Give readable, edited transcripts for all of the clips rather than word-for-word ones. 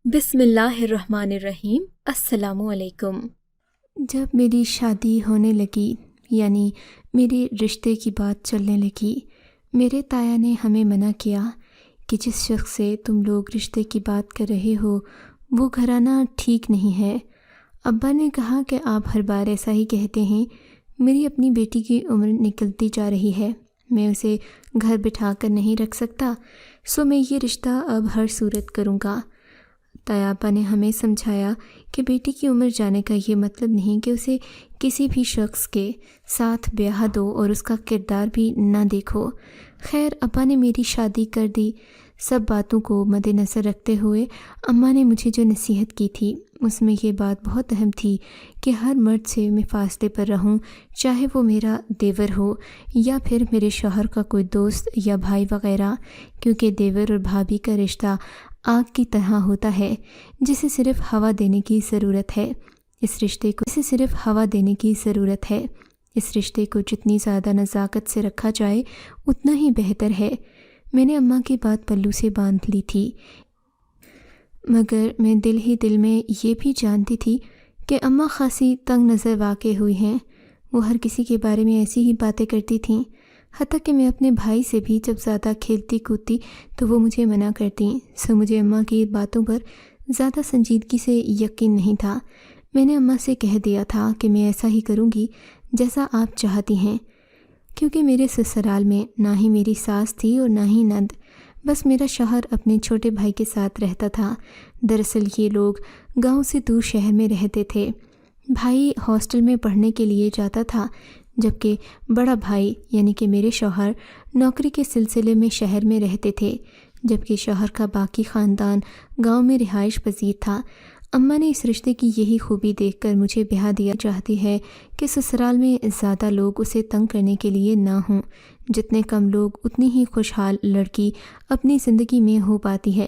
بسم اللہ الرحمن الرحیم۔ السلام علیکم۔ جب میری شادی ہونے لگی، یعنی میرے رشتے کی بات چلنے لگی، میرے تایا نے ہمیں منع کیا کہ جس شخص سے تم لوگ رشتے کی بات کر رہے ہو وہ گھرانہ ٹھیک نہیں ہے۔ ابا نے کہا کہ آپ ہر بار ایسا ہی کہتے ہیں۔ میری اپنی بیٹی کی عمر نکلتی جا رہی ہے، میں اسے گھر بٹھا کر نہیں رکھ سکتا، سو میں یہ رشتہ اب ہر صورت کروں گا۔ تایا ابا نے ہمیں سمجھایا کہ بیٹی کی عمر جانے کا یہ مطلب نہیں کہ اسے کسی بھی شخص کے ساتھ بیاہ دو اور اس کا کردار بھی نہ دیکھو۔ خیر، ابا نے میری شادی کر دی۔ سب باتوں کو مد نظر رکھتے ہوئے اماں نے مجھے جو نصیحت کی تھی اس میں یہ بات بہت اہم تھی کہ ہر مرد سے میں فاصلے پر رہوں، چاہے وہ میرا دیور ہو یا پھر میرے شوہر کا کوئی دوست یا بھائی وغیرہ، کیونکہ دیور اور بھابھی کا رشتہ آگ کی طرح ہوتا ہے جسے صرف ہوا دینے کی ضرورت ہے۔ اس رشتے کو جتنی زیادہ نزاکت سے رکھا جائے اتنا ہی بہتر ہے۔ میں نے اماں کی بات پلو سے باندھ لی تھی، مگر میں دل ہی دل میں یہ بھی جانتی تھی کہ اماں خاصی تنگ نظر واقع ہوئی ہیں۔ وہ ہر کسی کے بارے میں ایسی ہی باتیں کرتی تھیں، حتیٰ کہ میں اپنے بھائی سے بھی جب زیادہ کھیلتی کودتی تو وہ مجھے منع کرتی، سو مجھے اماں کی باتوں پر زیادہ سنجیدگی سے یقین نہیں تھا۔ میں نے اماں سے کہہ دیا تھا کہ میں ایسا ہی کروں گی جیسا آپ چاہتی ہیں، کیونکہ میرے سسرال میں نہ ہی میری ساس تھی اور نہ ہی نند، بس میرا شوہر اپنے چھوٹے بھائی کے ساتھ رہتا تھا۔ دراصل یہ لوگ گاؤں سے دور شہر میں رہتے تھے۔ بھائی ہاسٹل میں پڑھنے کے لیے جاتا تھا، جبکہ بڑا بھائی یعنی کہ میرے شوہر نوکری کے سلسلے میں شہر میں رہتے تھے، جبکہ شوہر کا باقی خاندان گاؤں میں رہائش پذیر تھا۔ اماں نے اس رشتے کی یہی خوبی دیکھ کر مجھے بیاہ دیا چاہتی ہے کہ سسرال میں زیادہ لوگ اسے تنگ کرنے کے لیے نہ ہوں، جتنے کم لوگ اتنی ہی خوشحال لڑکی اپنی زندگی میں ہو پاتی ہے،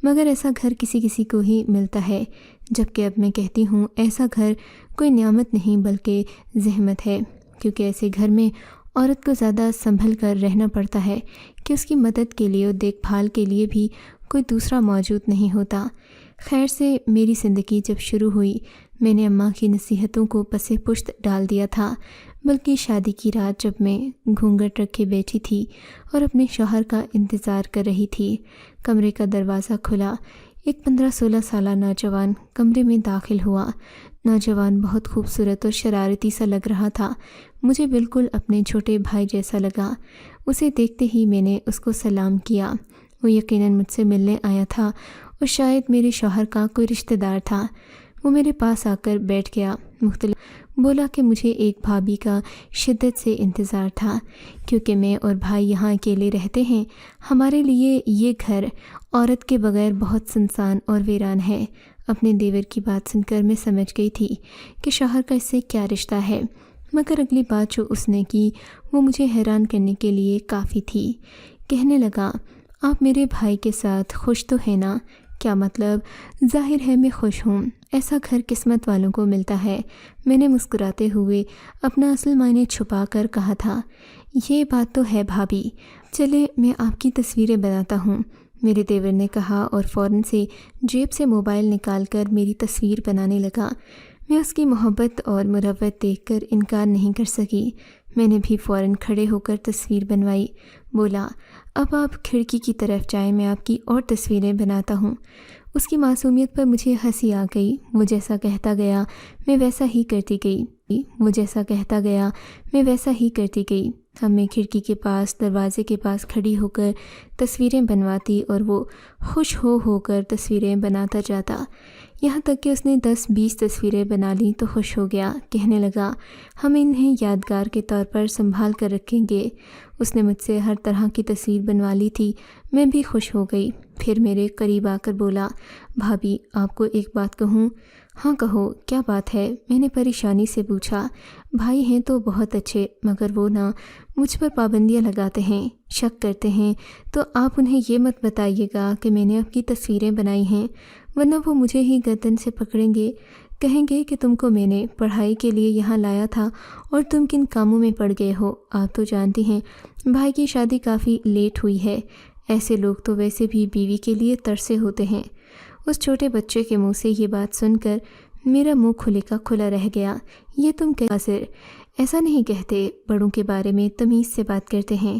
مگر ایسا گھر کسی کسی کو ہی ملتا ہے، جبکہ اب میں کہتی ہوں ایسا گھر کوئی نعمت نہیں بلکہ زحمت ہے، کیونکہ ایسے گھر میں عورت کو زیادہ سنبھل کر رہنا پڑتا ہے کہ اس کی مدد کے لیے اور دیکھ بھال کے لیے بھی کوئی دوسرا موجود نہیں ہوتا۔ خیر سے میری زندگی جب شروع ہوئی، میں نے اماں کی نصیحتوں کو پس پشت ڈال دیا تھا، بلکہ شادی کی رات جب میں گھونگھٹ رکھے بیٹھی تھی اور اپنے شوہر کا انتظار کر رہی تھی، کمرے کا دروازہ کھلا، ایک 15-16 سالہ نوجوان کمرے میں داخل ہوا۔ نوجوان بہت خوبصورت اور شرارتی سا لگ رہا تھا، مجھے بالکل اپنے چھوٹے بھائی جیسا لگا۔ اسے دیکھتے ہی میں نے اس کو سلام کیا۔ وہ یقیناً مجھ سے ملنے آیا تھا اور شاید میرے شوہر کا کوئی رشتہ دار تھا۔ وہ میرے پاس آ کر بیٹھ گیا، بولا کہ مجھے ایک بھابھی کا شدت سے انتظار تھا، کیونکہ میں اور بھائی یہاں اکیلے رہتے ہیں۔ ہمارے لیے یہ گھر عورت کے بغیر بہت سنسان اور ویران ہے۔ اپنے دیور کی بات سن کر میں سمجھ گئی تھی کہ شوہر کا اس سے کیا رشتہ ہے، مگر اگلی بات جو اس نے کی وہ مجھے حیران کرنے کے لیے کافی تھی۔ کہنے لگا، آپ میرے بھائی کے ساتھ خوش تو ہیں نا؟ کیا مطلب؟ ظاہر ہے میں خوش ہوں، ایسا گھر قسمت والوں کو ملتا ہے۔ میں نے مسکراتے ہوئے اپنا اصل معنی چھپا کر کہا تھا، یہ بات تو ہے بھابھی، چلے میں آپ کی تصویریں بناتا ہوں۔ میرے دیور نے کہا اور فوراً سے جیب سے موبائل نکال کر میری تصویر بنانے لگا۔ میں اس کی محبت اور مروت دیکھ کر انکار نہیں کر سکی۔ میں نے بھی فوراً کھڑے ہو کر تصویر بنوائی۔ بولا، اب آپ کھڑکی کی طرف جائیں، میں آپ کی اور تصویریں بناتا ہوں۔ اس کی معصومیت پر مجھے ہنسی آ گئی۔ وہ جیسا کہتا گیا میں ویسا ہی کرتی گئی۔ اب میں کھڑکی کے پاس، دروازے کے پاس کھڑی ہو کر تصویریں بنواتی اور وہ خوش ہو کر تصویریں بناتا جاتا، یہاں تک کہ اس نے 10-20 تصویریں بنا لیں تو خوش ہو گیا۔ کہنے لگا، ہم انہیں یادگار کے طور پر سنبھال کر رکھیں گے۔ اس نے مجھ سے ہر طرح کی تصویر بنوا لی تھی۔ میں بھی خوش ہو گئی۔ پھر میرے قریب آ کر بولا، بھابھی آپ کو ایک بات کہوں؟ ہاں کہو، کیا بات ہے؟ میں نے پریشانی سے پوچھا۔ بھائی ہیں تو بہت اچھے، مگر وہ مجھ پر پابندیاں لگاتے ہیں، شک کرتے ہیں، تو آپ انہیں یہ مت بتائیے گا کہ میں نے آپ کی تصویریں بنائی ہیں، ورنہ وہ مجھے ہی گردن سے پکڑیں گے، کہیں گے کہ تم کو میں نے پڑھائی کے لیے یہاں لایا تھا اور تم کن کاموں میں پڑ گئے ہو۔ آپ تو جانتی ہیں بھائی کی شادی کافی لیٹ ہوئی ہے، ایسے لوگ تو ویسے بھی بیوی کے لیے ترسے ہوتے ہیں۔ اس چھوٹے بچے کے منہ سے یہ بات سن کر میرا منہ کھلے کا کھلا رہ گیا۔ یہ تم آصر ایسا نہیں کہتے، بڑوں کے بارے میں تمیز سے بات کرتے ہیں۔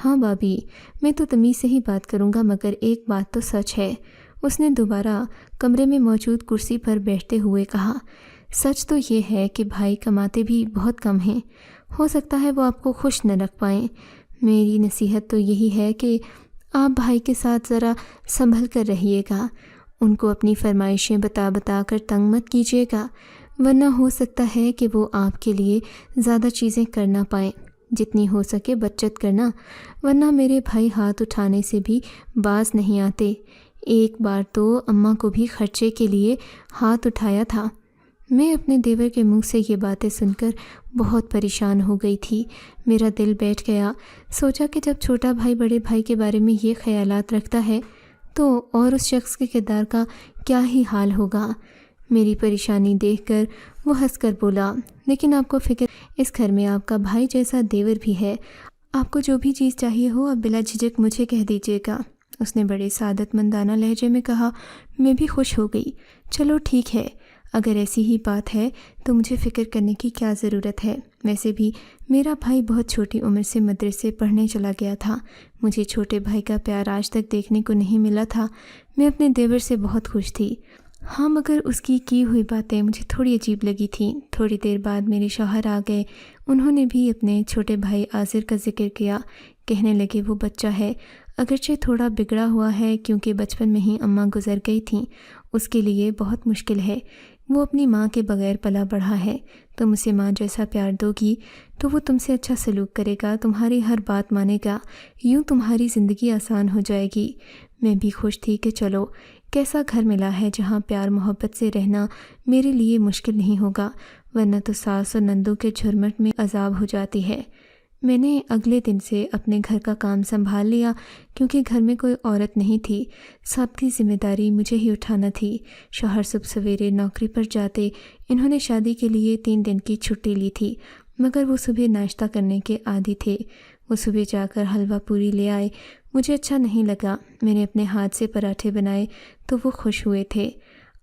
ہاں بابی، میں تو تمیز سے ہی بات کروں گا، مگر ایک بات تو سچ ہے، اس نے دوبارہ کمرے میں موجود کرسی پر بیٹھتے ہوئے کہا۔ سچ تو یہ ہے کہ بھائی کماتے بھی بہت کم ہیں، ہو سکتا ہے وہ آپ کو خوش نہ رکھ پائیں۔ میری نصیحت تو یہی ہے کہ آپ بھائی کے ساتھ ذرا سنبھل کر رہیے گا، ان کو اپنی فرمائشیں بتا بتا کر تنگ مت کیجیے گا، ورنہ ہو سکتا ہے کہ وہ آپ کے لیے زیادہ چیزیں کر نہ پائیں۔ جتنی ہو سکے بچت کرنا، ورنہ میرے بھائی ہاتھ اٹھانے سے بھی باز نہیں آتے۔ ایک بار تو اماں کو بھی خرچے کے لیے ہاتھ اٹھایا تھا۔ میں اپنے دیور کے منہ سے یہ باتیں سن کر بہت پریشان ہو گئی تھی۔ میرا دل بیٹھ گیا۔ سوچا کہ جب چھوٹا بھائی بڑے بھائی کے بارے میں یہ خیالات رکھتا ہے تو اور اس شخص کے کردار کا کیا ہی حال ہوگا۔ میری پریشانی دیکھ کر وہ ہنس کر بولا، لیکن آپ کو فکر، اس گھر میں آپ کا بھائی جیسا دیور بھی ہے، آپ کو جو بھی چیز چاہیے ہو آپ بلا جھجک مجھے کہہ دیجیے گا۔ اس نے بڑے سعادت مندانہ لہجے میں کہا۔ میں بھی خوش ہو گئی۔ چلو ٹھیک ہے، اگر ایسی ہی بات ہے تو مجھے فکر کرنے کی کیا ضرورت ہے؟ ویسے بھی میرا بھائی بہت چھوٹی عمر سے مدرسے پڑھنے چلا گیا تھا، مجھے چھوٹے بھائی کا پیار آج تک دیکھنے کو نہیں ملا تھا۔ میں اپنے دیور سے بہت خوش تھی، ہاں، مگر اس کی ہوئی باتیں مجھے تھوڑی عجیب لگی تھیں۔ تھوڑی دیر بعد میرے شوہر آ گئے، انہوں نے بھی اپنے چھوٹے بھائی آصر کا ذکر کیا۔ کہنے لگے وہ بچہ ہے، اگرچہ تھوڑا بگڑا ہوا ہے کیونکہ بچپن میں ہی اماں گزر گئی تھیں، اس کے لیے بہت مشکل ہے، وہ اپنی ماں کے بغیر پلا بڑھا ہے۔ تم اسے ماں جیسا پیار دو گی تو وہ تم سے اچھا سلوک کرے گا، تمہاری ہر بات مانے گا، یوں تمہاری زندگی آسان ہو جائے گی۔ میں بھی خوش تھی کہ چلو کیسا گھر ملا ہے جہاں پیار محبت سے رہنا میرے لیے مشکل نہیں ہوگا، ورنہ تو ساس اور نندوں کے جھرمٹ میں عذاب ہو جاتی ہے۔ میں نے اگلے دن سے اپنے گھر کا کام سنبھال لیا کیونکہ گھر میں کوئی عورت نہیں تھی، سب کی ذمہ داری مجھے ہی اٹھانا تھی۔ شوہر صبح سویرے نوکری پر جاتے، انہوں نے شادی کے لیے 3 دن کی چھٹی لی تھی، مگر وہ صبح ناشتہ کرنے کے عادی تھے۔ وہ صبح جا کر حلوہ پوری لے آئے، مجھے اچھا نہیں لگا، میں نے اپنے ہاتھ سے پراٹھے بنائے تو وہ خوش ہوئے تھے۔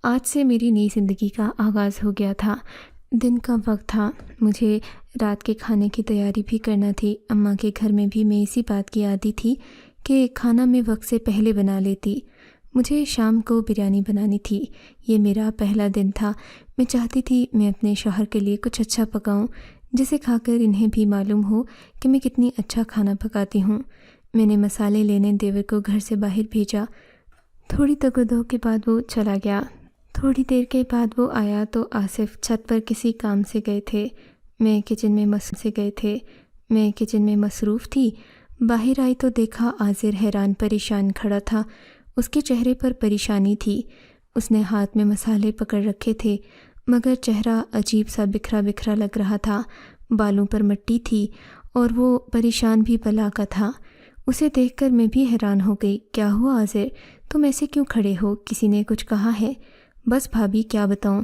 آج سے میری نئی زندگی کا آغاز ہو گیا تھا۔ دن کا وقت تھا، مجھے رات کے کھانے کی تیاری بھی کرنا تھی۔ اماں کے گھر میں بھی میں اسی بات کی عادی تھی کہ کھانا میں وقت سے پہلے بنا لیتی۔ مجھے شام کو بریانی بنانی تھی، یہ میرا پہلا دن تھا۔ میں چاہتی تھی میں اپنے شوہر کے لیے کچھ اچھا پکاؤں جسے کھا کر انہیں بھی معلوم ہو کہ میں کتنی اچھا کھانا پکاتی ہوں۔ میں نے مسالے لینے دیور کو گھر سے باہر بھیجا۔ تھوڑی تگودو کے بعد وہ چلا گیا۔ تھوڑی دیر کے بعد وہ آیا تو آصف چھت پر کسی کام سے گئے تھے، میں کچن میں مصروف تھی۔ باہر آئی تو دیکھا آصر حیران پریشان کھڑا تھا، اس کے چہرے پر پریشانی تھی۔ اس نے ہاتھ میں مسالے پکڑ رکھے تھے مگر چہرہ عجیب سا بکھرا بکھرا لگ رہا تھا، بالوں پر مٹی تھی اور وہ پریشان بھی بلا کا تھا۔ اسے دیکھ کر میں بھی حیران ہو گئی۔ کیا ہوا آصر، تم ایسے کیوں کھڑے ہو؟ کسی نے کچھ کہا ہے؟ بس بھابھی کیا بتاؤں،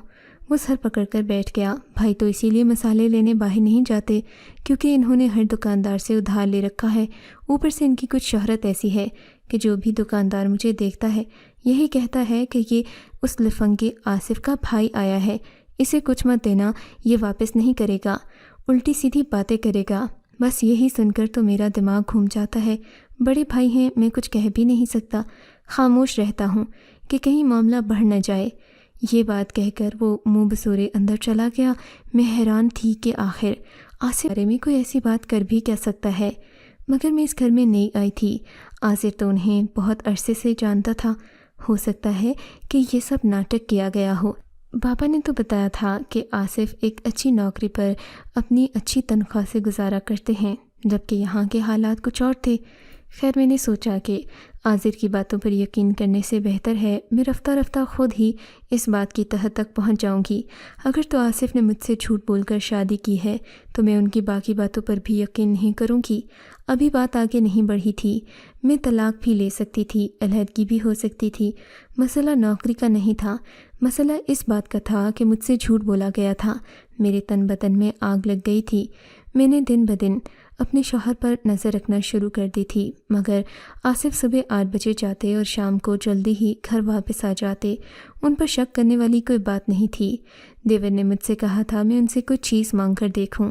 وہ سر پکڑ کر بیٹھ گیا۔ بھائی تو اسی لیے مسالے لینے باہر نہیں جاتے کیونکہ انہوں نے ہر دکاندار سے ادھار لے رکھا ہے، اوپر سے ان کی کچھ شہرت ایسی ہے کہ جو بھی دکاندار مجھے دیکھتا ہے یہی کہتا ہے کہ یہ اس لفنگے آصف کا بھائی آیا ہے، اسے کچھ مت دینا، یہ واپس نہیں کرے گا، الٹی سیدھی باتیں کرے گا۔ بس یہی سن کر تو میرا دماغ گھوم جاتا ہے۔ بڑے بھائی ہیں، میں کچھ کہہ بھی نہیں سکتا، خاموش رہتا ہوں کہ کہیں معاملہ بڑھ نہ جائے۔ یہ بات کہہ کر وہ منہ بسورے اندر چلا گیا۔ میں حیران تھی کہ آخر آصف بارے میں کوئی ایسی بات کر بھی کیا سکتا ہے، مگر میں اس گھر میں نئی آئی تھی، آصف تو انہیں بہت عرصے سے جانتا تھا، ہو سکتا ہے کہ یہ سب ناٹک کیا گیا ہو۔ بابا نے تو بتایا تھا کہ آصف ایک اچھی نوکری پر اپنی اچھی تنخواہ سے گزارا کرتے ہیں، جبکہ یہاں کے حالات کچھ اور تھے۔ خیر میں نے سوچا کہ آصر کی باتوں پر یقین کرنے سے بہتر ہے میں رفتہ رفتہ خود ہی اس بات کی تہہ تک پہنچ جاؤں گی۔ اگر تو آصف نے مجھ سے جھوٹ بول کر شادی کی ہے تو میں ان کی باقی باتوں پر بھی یقین نہیں کروں گی۔ ابھی بات آگے نہیں بڑھی تھی، میں طلاق بھی لے سکتی تھی، علیحدگی بھی ہو سکتی تھی۔ مسئلہ نوکری کا نہیں تھا، مسئلہ اس بات کا تھا کہ مجھ سے جھوٹ بولا گیا تھا۔ میرے تن بدن میں آگ لگ گئی تھی۔ میں نے دن بدن اپنے شوہر پر نظر رکھنا شروع کر دی تھی، مگر آصف صبح 8 بجے جاتے اور شام کو جلدی ہی گھر واپس آ جاتے۔ ان پر شک کرنے والی کوئی بات نہیں تھی۔ دیور نے مجھ سے کہا تھا میں ان سے کوئی چیز مانگ کر دیکھوں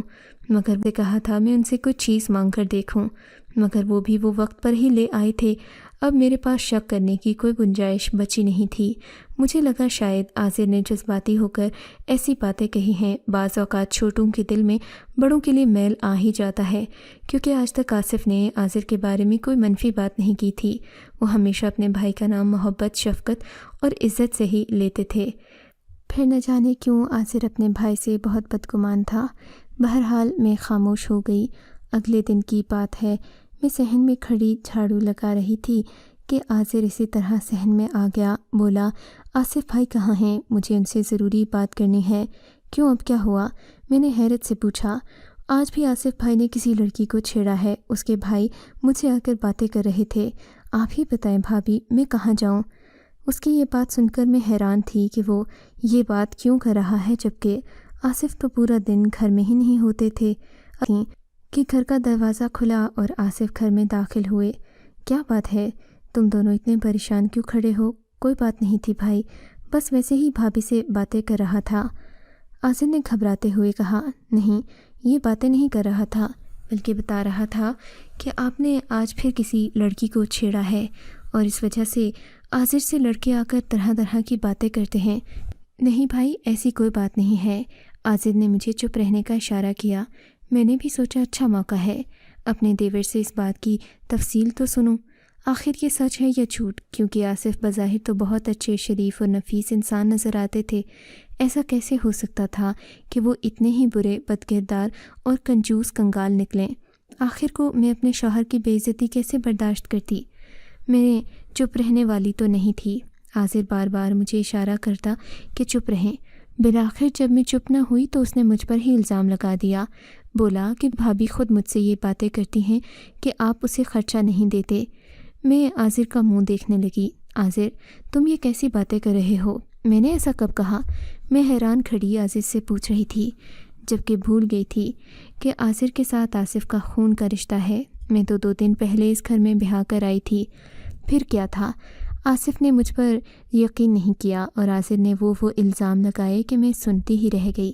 مگر وہ بھی وہ وقت پر ہی لے آئے تھے۔ اب میرے پاس شک کرنے کی کوئی گنجائش بچی نہیں تھی۔ مجھے لگا شاید عاذر نے جذباتی ہو کر ایسی باتیں کہی ہیں۔ بعض اوقات چھوٹوں کے دل میں بڑوں کے لیے میل آ ہی جاتا ہے، کیونکہ آج تک آصف نے عاذر کے بارے میں کوئی منفی بات نہیں کی تھی۔ وہ ہمیشہ اپنے بھائی کا نام محبت، شفقت اور عزت سے ہی لیتے تھے۔ پھر نہ جانے کیوں عاذر اپنے بھائی سے بہت بدگمان تھا۔ بہرحال میں خاموش ہو گئی۔ اگلے دن کی بات ہے، میں صحن میں کھڑی جھاڑو لگا رہی تھی کہ عاذر اسی طرح صحن میں آ گیا۔ بولا، آصف بھائی کہاں ہیں؟ مجھے ان سے ضروری بات کرنی ہے۔ کیوں، اب کیا ہوا؟ میں نے حیرت سے پوچھا۔ آج بھی آصف بھائی نے کسی لڑکی کو چھیڑا ہے۔ اس کے بھائی مجھ سے آ کر باتیں کر رہے تھے۔ آپ ہی بتائیں بھابھی، میں کہاں جاؤں؟ اس کی یہ بات سن کر میں حیران تھی کہ وہ یہ بات کیوں کر رہا ہے، جبکہ آصف تو پورا دن گھر میں ہی نہیں ہوتے تھے کہ گھر کا دروازہ کھلا اور آصف گھر میں داخل ہوئے۔ کیا بات ہے؟ تم دونوں اتنے پریشان کیوں کھڑے ہو؟ کوئی بات نہیں تھی بھائی، بس ویسے ہی بھابھی سے باتیں کر رہا تھا۔ عاذر نے گھبراتے ہوئے کہا، نہیں، یہ باتیں نہیں کر رہا تھا، بلکہ بتا رہا تھا کہ آپ نے آج پھر کسی لڑکی کو چھیڑا ہے اور اس وجہ سے عاذر سے لڑکے آ کر طرح طرح کی باتیں کرتے ہیں۔ نہیں بھائی، ایسی کوئی بات نہیں ہے۔ عاذر نے مجھے چپ رہنے کا اشارہ کیا۔ میں نے بھی سوچا اچھا موقع ہے، اپنے دیور سے اس بات کی تفصیل تو سنوں، آخر یہ سچ ہے یا جھوٹ، کیونکہ آصف بظاہر تو بہت اچھے، شریف اور نفیس انسان نظر آتے تھے۔ ایسا کیسے ہو سکتا تھا کہ وہ اتنے ہی برے، بدکردار اور کنجوس کنگال نکلیں؟ آخر کو میں اپنے شوہر کی بے عزتی کیسے برداشت کرتی؟ میں چپ رہنے والی تو نہیں تھی۔ عاذر بار بار مجھے اشارہ کرتا کہ چپ رہیں۔ بالآخر جب میں چپ نہ ہوئی تو اس نے مجھ پر ہی الزام لگا دیا۔ بولا کہ بھابھی خود مجھ سے یہ باتیں کرتی ہیں کہ آپ اسے خرچہ نہیں دیتے۔ میں عاذر کا منہ دیکھنے لگی۔ عاذر، تم یہ کیسی باتیں کر رہے ہو؟ میں نے ایسا کب کہا؟ میں حیران کھڑی عاذر سے پوچھ رہی تھی، جبکہ بھول گئی تھی کہ عاذر کے ساتھ آصف کا خون کا رشتہ ہے۔ میں تو 2 دن پہلے اس گھر میں بیاہ کر آئی تھی۔ پھر کیا تھا؟ آصف نے مجھ پر یقین نہیں کیا اور عاذر نے وہ الزام لگائے کہ میں سنتی ہی رہ گئی،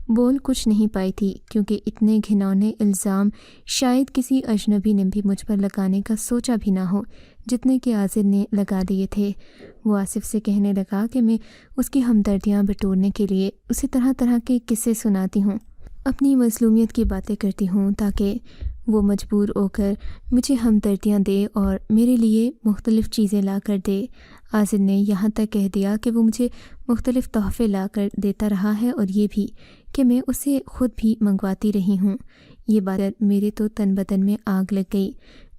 بول کچھ نہیں پائی تھی، کیونکہ اتنے گھناؤنے الزام شاید کسی اجنبی نے بھی مجھ پر لگانے کا سوچا بھی نہ ہو جتنے کہ عاذر نے لگا دیے تھے۔ وہ آصف سے کہنے لگا کہ میں اس کی ہمدردیاں بٹورنے کے لیے اسے طرح طرح کے قصے سناتی ہوں، اپنی مظلومیت کی باتیں کرتی ہوں تاکہ وہ مجبور ہو کر مجھے ہمدردیاں دے اور میرے لیے مختلف چیزیں لا کر دے۔ عاذر نے یہاں تک کہہ دیا کہ وہ مجھے مختلف تحفے لا کر دیتا رہا ہے اور یہ بھی کہ میں اسے خود بھی منگواتی رہی ہوں۔ یہ بات میرے تو تن بدن میں آگ لگ گئی۔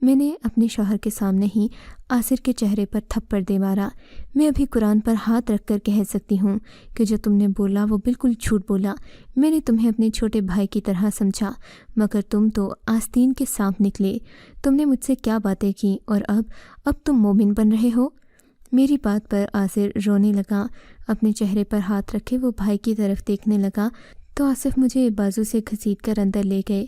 میں نے اپنے شوہر کے سامنے ہی عاصر کے چہرے پر تھپڑ دے مارا۔ میں ابھی قرآن پر ہاتھ رکھ کر کہہ سکتی ہوں کہ جو تم نے بولا وہ بالکل جھوٹ بولا۔ میں نے تمہیں اپنے چھوٹے بھائی کی طرح سمجھا، مگر تم تو آستین کے سانپ نکلے۔ تم نے مجھ سے کیا باتیں کی اور اب تم مومن بن رہے ہو؟ میری بات پر عاصر رونے لگا۔ اپنے چہرے پر ہاتھ رکھے وہ بھائی کی طرف دیکھنے لگا تو آصف مجھے بازو سے گھسیٹ کر اندر لے گئے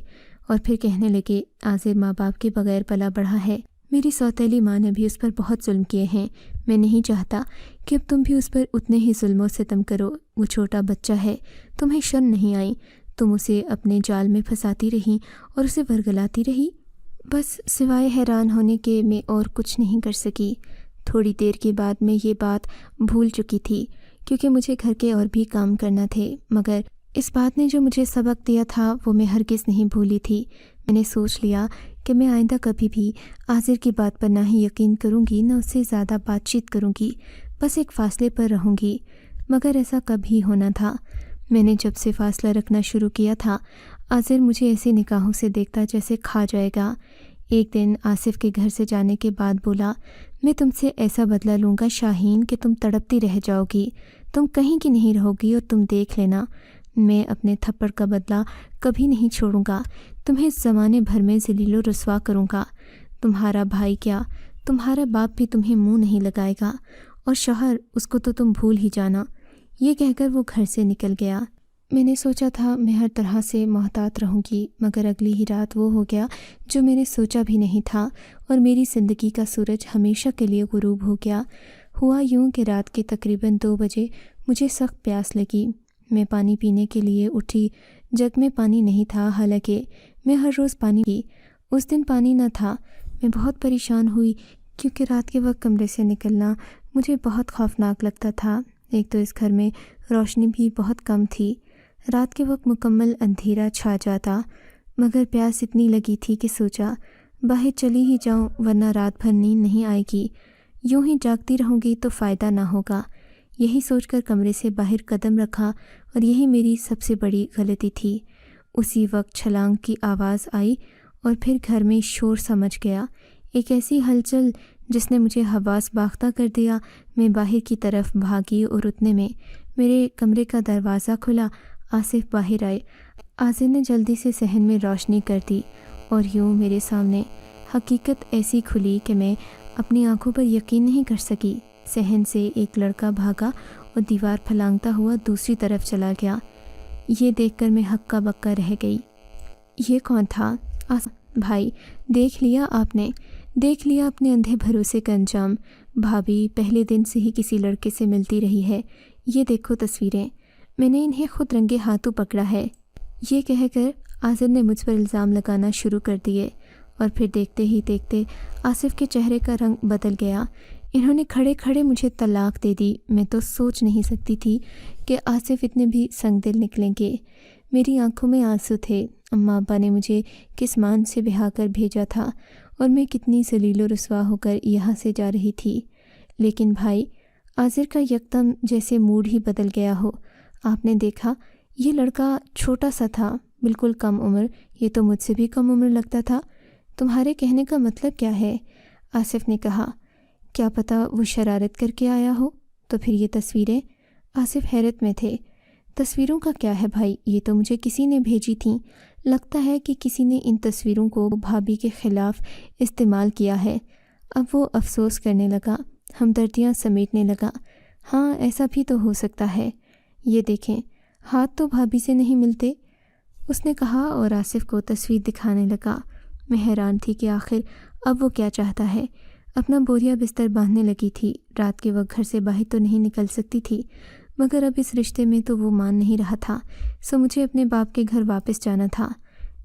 اور پھر کہنے لگے، عاصر ماں باپ کے بغیر پلا بڑھا ہے۔ میری سوتیلی ماں نے بھی اس پر بہت ظلم کیے ہیں۔ میں نہیں چاہتا کہ اب تم بھی اس پر اتنے ہی ظلم و ستم کرو۔ وہ چھوٹا بچہ ہے، تمہیں شرم نہیں آئی؟ تم اسے اپنے جال میں پھنساتی رہی اور اسے ورگلاتی رہی۔ بس سوائے حیران ہونے کے میں اور کچھ نہیں کر سکی۔ تھوڑی دیر کے بعد میں یہ بات بھول چکی تھی، کیونکہ مجھے گھر کے اور بھی کام کرنا تھے، مگر اس بات نے جو مجھے سبق دیا تھا وہ میں ہرگز نہیں بھولی تھی۔ میں نے سوچ لیا کہ میں آئندہ کبھی بھی عاصر کی بات پر نہ ہی یقین کروں گی، نہ اس سے زیادہ بات چیت کروں گی، بس ایک فاصلے پر رہوں گی۔ مگر ایسا کب ہی ہونا تھا۔ میں نے جب سے فاصلہ رکھنا شروع کیا تھا، عاصر مجھے ایسی نگاہوں سے دیکھتا جیسے کھا جائے گا۔ ایک دن آصف کے گھر سے جانے کے بعد بولا، میں تم سے ایسا بدلہ لوں گا شاہین کہ تم تڑپتی رہ جاؤ گی، تم کہیں کی نہیں رہو گی، اور تم دیکھ لینا میں اپنے تھپڑ کا بدلہ کبھی نہیں چھوڑوں گا، تمہیں زمانے بھر میں ذلیل و رسوا کروں گا۔ تمہارا بھائی کیا، تمہارا باپ بھی تمہیں منہ نہیں لگائے گا، اور شوہر، اس کو تو تم بھول ہی جانا۔ یہ کہہ کر وہ گھر سے نکل گیا۔ میں نے سوچا تھا میں ہر طرح سے محتاط رہوں گی، مگر اگلی ہی رات وہ ہو گیا جو میں نے سوچا بھی نہیں تھا، اور میری زندگی کا سورج ہمیشہ کے لیے غروب ہو گیا۔ ہوا یوں کہ رات کے تقریباً 2 بجے مجھے سخت پیاس لگی۔ میں پانی پینے کے لیے اٹھی۔ جگ میں پانی نہیں تھا، حالانکہ میں ہر روز پانی پی۔ اس دن پانی نہ تھا۔ میں بہت پریشان ہوئی کیونکہ رات کے وقت کمرے سے نکلنا مجھے بہت خوفناک لگتا تھا۔ ایک تو اس گھر میں روشنی بھی بہت کم تھی، رات کے وقت مکمل اندھیرا چھا جاتا، مگر پیاس اتنی لگی تھی کہ سوچا باہر چلی ہی جاؤں ورنہ رات بھر نیند نہیں آئے گی، یوں ہی جاگتی رہوں گی تو فائدہ نہ ہوگا۔ یہی سوچ کر کمرے سے باہر قدم رکھا، اور یہی میری سب سے بڑی غلطی تھی۔ اسی وقت چھلانگ کی آواز آئی اور پھر گھر میں شور سمجھ گیا، ایک ایسی ہلچل جس نے مجھے حواس باختہ کر دیا۔ میں باہر کی طرف بھاگی اور اتنے میں میرے کمرے کا دروازہ کھلا۔ آصف باہر آئے۔ آصف نے جلدی سے صحن میں روشنی کر دی اور یوں میرے سامنے حقیقت ایسی کھلی کہ میں اپنی آنکھوں پر یقین نہیں کر سکی۔ صحن سے ایک لڑکا بھاگا اور دیوار پھلانگتا ہوا دوسری طرف چلا گیا۔ یہ دیکھ کر میں ہکا بکا رہ گئی۔ یہ کون تھا؟ بھائی، دیکھ لیا آپ نے؟ دیکھ لیا اپنے اندھے بھروسے کا انجام؟ بھابھی پہلے دن سے ہی کسی لڑکے سے ملتی رہی ہے، یہ دیکھو تصویریں، میں نے انہیں خود رنگے ہاتھوں پکڑا ہے۔ یہ کہہ کر آصف نے مجھ پر الزام لگانا شروع کر دیے، اور پھر دیکھتے ہی دیکھتے آصف کے چہرے کا رنگ بدل گیا۔ انہوں نے کھڑے کھڑے مجھے طلاق دے دی۔ میں تو سوچ نہیں سکتی تھی کہ آصف اتنے بھی سنگ دل نکلیں گے۔ میری آنکھوں میں آنسو تھے۔ اماں ابا نے مجھے کس مان سے بہا کر بھیجا تھا، اور میں کتنی ذلیل و رسوا ہو کر یہاں سے جا رہی تھی۔ لیکن بھائی، آذر کا یکدم جیسے موڈ ہی بدل گیا ہو۔ آپ نے دیکھا، یہ لڑکا چھوٹا سا تھا، بالکل کم عمر، یہ تو مجھ سے بھی کم عمر لگتا تھا۔ تمہارے کہنے کا مطلب کیا ہے؟ آصف نے کہا۔ کیا پتہ وہ شرارت کر کے آیا ہو؟ تو پھر یہ تصویریں؟ آصف حیرت میں تھے۔ تصویروں کا کیا ہے بھائی، یہ تو مجھے کسی نے بھیجی تھیں۔ لگتا ہے کہ کسی نے ان تصویروں کو بھابھی کے خلاف استعمال کیا ہے۔ اب وہ افسوس کرنے لگا، ہمدردیاں سمیٹنے لگا۔ ہاں، ایسا بھی تو ہو سکتا ہے۔ یہ دیکھیں، ہاتھ تو بھابھی سے نہیں ملتے، اس نے کہا اور آصف کو تصویر دکھانے لگا۔ میں حیران تھی کہ آخر اب وہ کیا چاہتا ہے۔ اپنا بوریا بستر باندھنے لگی تھی۔ رات کے وقت گھر سے باہر تو نہیں نکل سکتی تھی، مگر اب اس رشتے میں تو وہ مان نہیں رہا تھا، سو مجھے اپنے باپ کے گھر واپس جانا تھا۔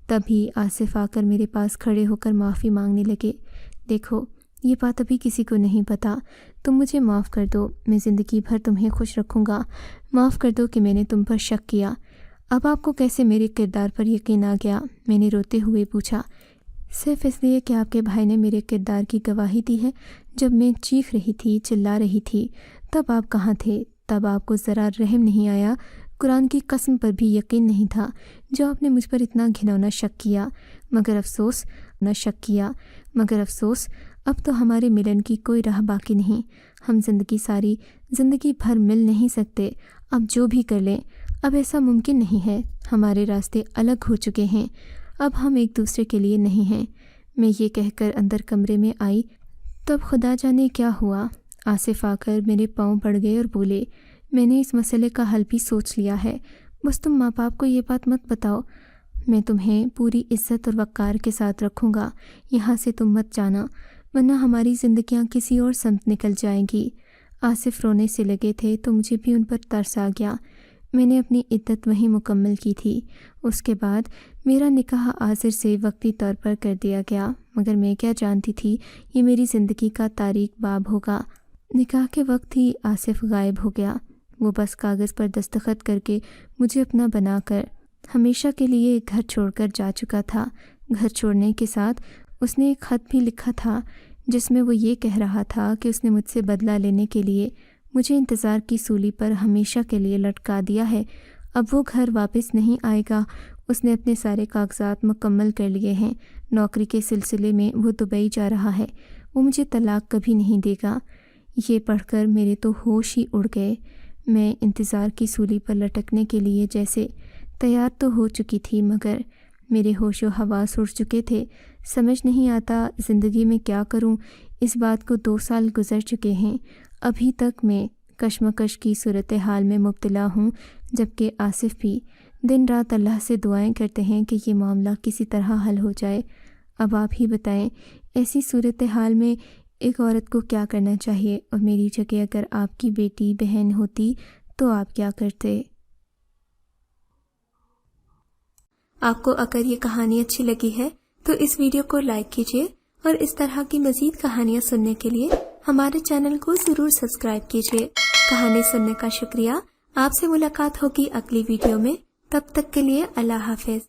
تبھی آصف آ کر میرے پاس کھڑے ہو کر معافی مانگنے لگے۔ دیکھو، یہ بات ابھی کسی کو نہیں پتہ، تم مجھے معاف کر دو، میں زندگی بھر تمہیں خوش رکھوں گا۔ معاف کر دو کہ میں نے تم پر شک کیا۔ اب آپ کو کیسے میرے کردار پر یقین آ گیا؟ میں نے روتے ہوئے پوچھا۔ صرف اس لیے کہ آپ کے بھائی نے میرے کردار کی گواہی دی ہے۔ جب میں چیخ رہی تھی، چلا رہی تھی، تب آپ کہاں تھے؟ تب آپ کو ذرا رحم نہیں آیا، قرآن کی قسم پر بھی یقین نہیں تھا، جو آپ نے مجھ پر اتنا گھنونا شک کیا۔ مگر افسوس اب تو ہمارے ملن کی کوئی راہ باقی نہیں۔ ہم زندگی بھر مل نہیں سکتے۔ اب جو بھی کر لیں، اب ایسا ممکن نہیں ہے۔ ہمارے راستے الگ ہو چکے ہیں، اب ہم ایک دوسرے کے لیے نہیں ہیں۔ میں یہ کہہ کر اندر کمرے میں آئی، تب خدا جانے کیا ہوا۔ آصف آ کر میرے پاؤں پڑ گئے اور بولے، میں نے اس مسئلے کا حل بھی سوچ لیا ہے، بس تم ماں باپ کو یہ بات مت بتاؤ۔ میں تمہیں پوری عزت اور وقار کے ساتھ رکھوں گا، یہاں سے تم مت جانا، ورنہ ہماری زندگیاں کسی اور سمت نکل جائیں گی۔ آصف رونے سے لگے تھے تو مجھے بھی ان پر ترس آ گیا۔ میں نے اپنی عدت وہیں مکمل کی تھی۔ اس کے بعد میرا نکاح آذر سے وقتی طور پر کر دیا گیا، مگر میں کیا جانتی تھی یہ میری زندگی کا تاریک باب ہوگا۔ نکاح کے وقت ہی آصف غائب ہو گیا۔ وہ بس کاغذ پر دستخط کر کے مجھے اپنا بنا کر ہمیشہ کے لیے گھر چھوڑ کر جا چکا تھا۔ گھر چھوڑنے کے ساتھ اس نے ایک خط بھی لکھا تھا، جس میں وہ یہ کہہ رہا تھا کہ اس نے مجھ سے بدلہ لینے کے لیے مجھے انتظار کی سولی پر ہمیشہ کے لیے لٹکا دیا ہے۔ اب وہ گھر واپس نہیں آئے گا۔ اس نے اپنے سارے کاغذات مکمل کر لیے ہیں۔ نوکری کے سلسلے میں وہ دبئی جا رہا ہے۔ وہ مجھے طلاق کبھی نہیں دے گا۔ یہ پڑھ کر میرے تو ہوش ہی اڑ گئے۔ میں انتظار کی سولی پر لٹکنے کے لیے جیسے تیار تو ہو چکی تھی، مگر میرے ہوش و حواس اڑ چکے تھے۔ سمجھ نہیں آتا زندگی میں کیا کروں۔ اس بات کو 2 سال گزر چکے ہیں۔ ابھی تک میں کشمکش کی صورتحال میں مبتلا ہوں جبکہ آصف بھی دن رات اللہ سے دعائیں کرتے ہیں کہ یہ معاملہ کسی طرح حل ہو جائے۔ اب آپ ہی بتائیں ایسی صورتحال میں ایک عورت کو کیا کرنا چاہیے، اور میری جگہ اگر آپ کی بیٹی بہن ہوتی تو آپ کیا کرتے؟ آپ کو اگر یہ کہانی اچھی لگی ہے تو اس ویڈیو کو لائک کیجیے، اور اس طرح کی مزید کہانیاں سننے کے لیے ہمارے چینل کو ضرور سبسکرائب کیجیے۔ کہانی سننے کا شکریہ۔ آپ سے ملاقات ہوگی اگلی ویڈیو میں، تب تک کے لیے اللہ حافظ۔